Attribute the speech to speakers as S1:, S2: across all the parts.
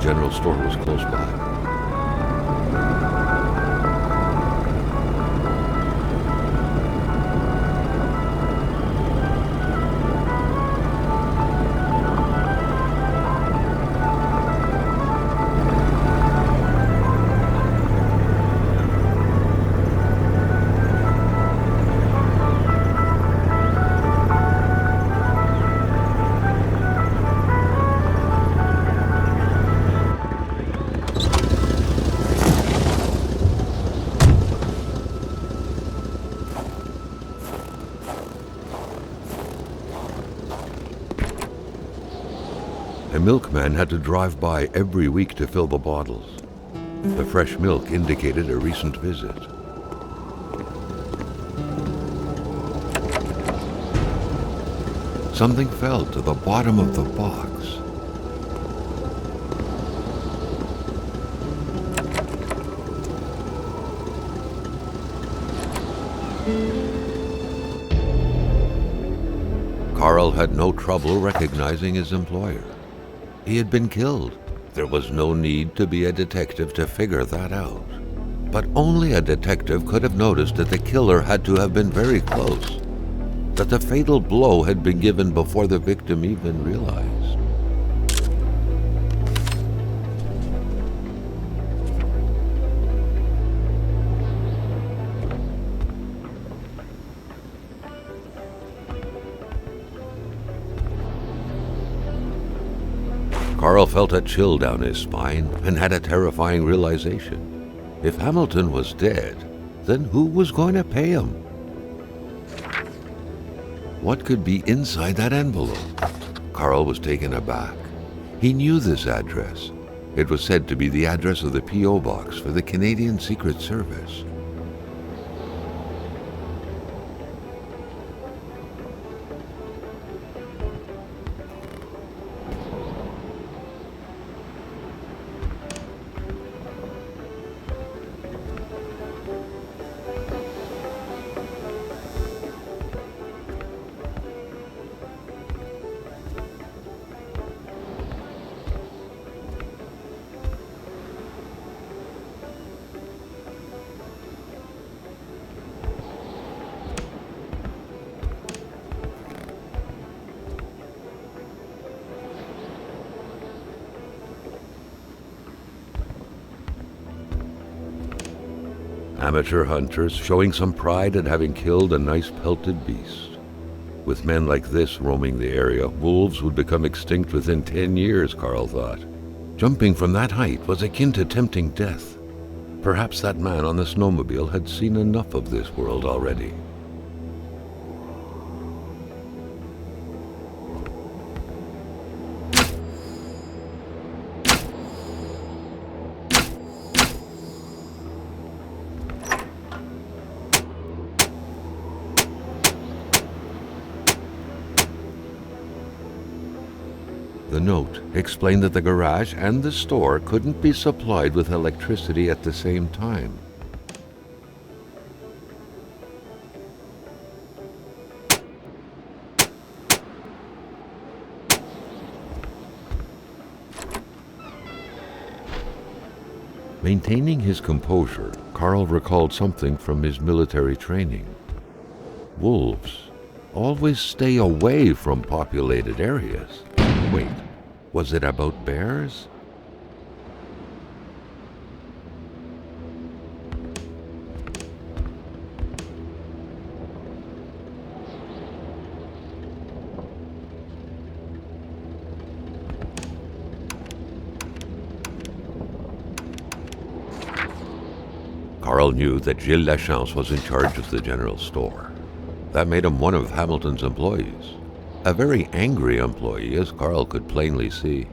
S1: general store was close by. A milkman had to drive by every week to fill the bottles. The fresh milk indicated a recent visit. Something fell to the bottom of the box. Carl had no trouble recognizing his employer. He had been killed. There was no need to be a detective to figure that out. But only a detective could have noticed that the killer had to have been very close, that the fatal blow had been given before the victim even realized. Carl felt a chill down his spine and had a terrifying realization. If Hamilton was dead, then who was going to pay him? What could be inside that envelope? Carl was taken aback. He knew this address. It was said to be the address of the P.O. box for the Canadian Secret Service. Amateur hunters showing some pride at having killed a nice pelted beast. With men like this roaming the area, wolves would become extinct within 10 years, Carl thought. Jumping from that height was akin to tempting death. Perhaps that man on the snowmobile had seen enough of this world already. The note explained that the garage and the store couldn't be supplied with electricity at the same time. Maintaining his composure, Carl recalled something from his military training. Wolves always stay away from populated areas. Wait, was it about bears? Carl knew that Gilles Lachance was in charge of the general store. That made him one of Hamilton's employees. A very angry employee, as Carl could plainly see.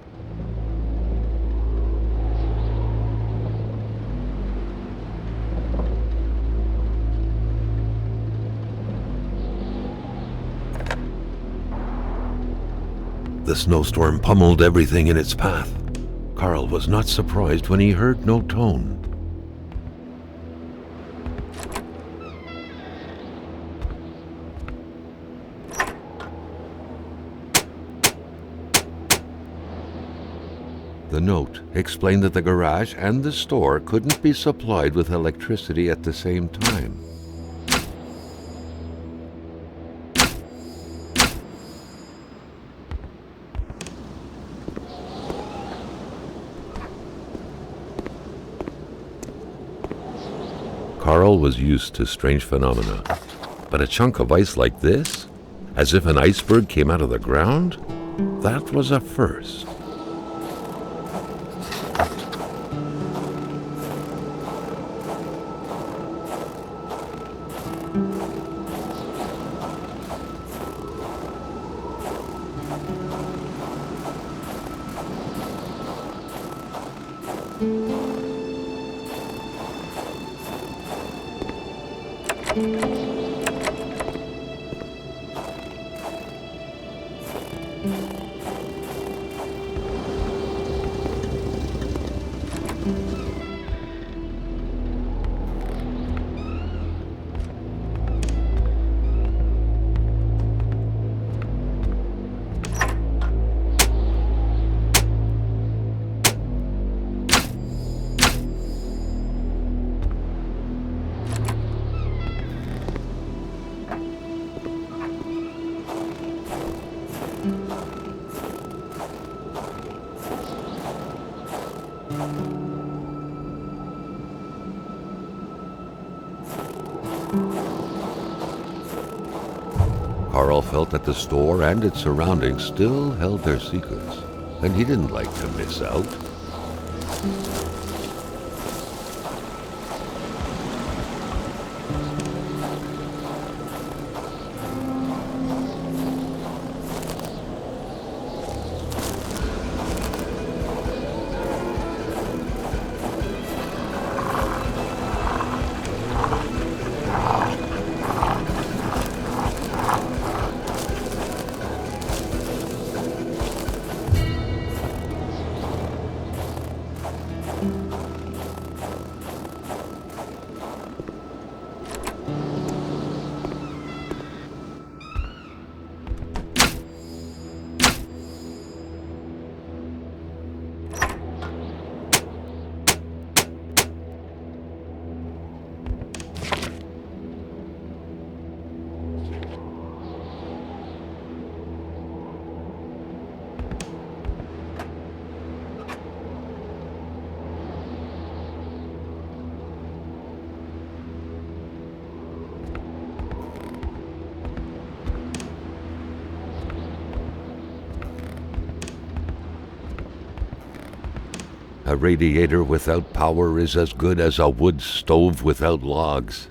S1: The snowstorm pummeled everything in its path. Carl was not surprised when he heard no tone. The note explained that the garage and the store couldn't be supplied with electricity at the same time. Carl was used to strange phenomena, but a chunk of ice like this, as if an iceberg came out of the ground, that was a first. Carl felt that the store and its surroundings still held their secrets, and he didn't like to miss out. A radiator without power is as good as a wood stove without logs.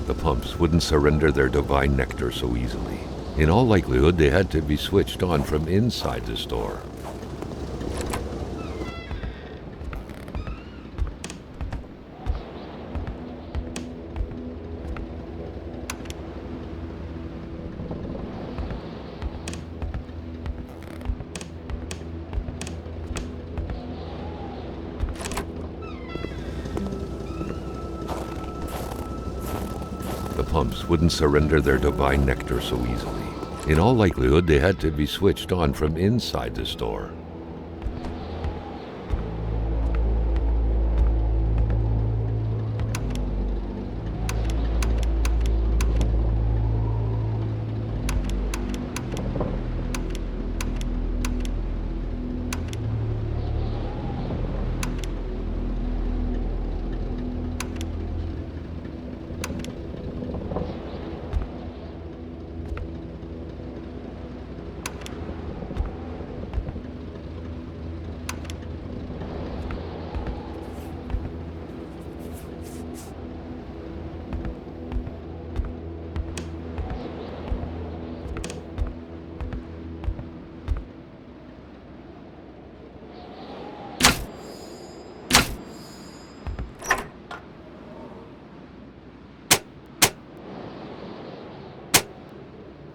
S1: The pumps wouldn't surrender their divine nectar so easily. In all likelihood, they had to be switched on from inside the store. The pumps wouldn't surrender their divine nectar so easily. In all likelihood, they had to be switched on from inside the store.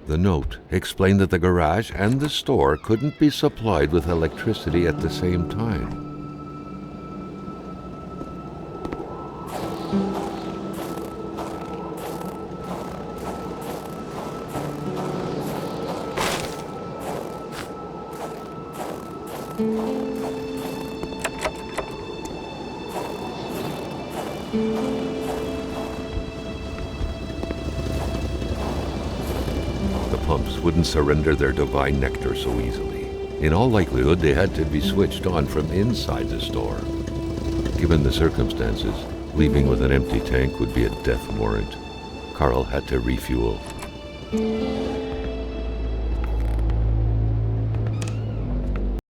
S1: The note explained that the garage and the store couldn't be supplied with electricity at the same time. The pumps wouldn't surrender their divine nectar so easily. In all likelihood, they had to be switched on from inside the store. Given the circumstances, leaving with an empty tank would be a death warrant. Carl had to refuel.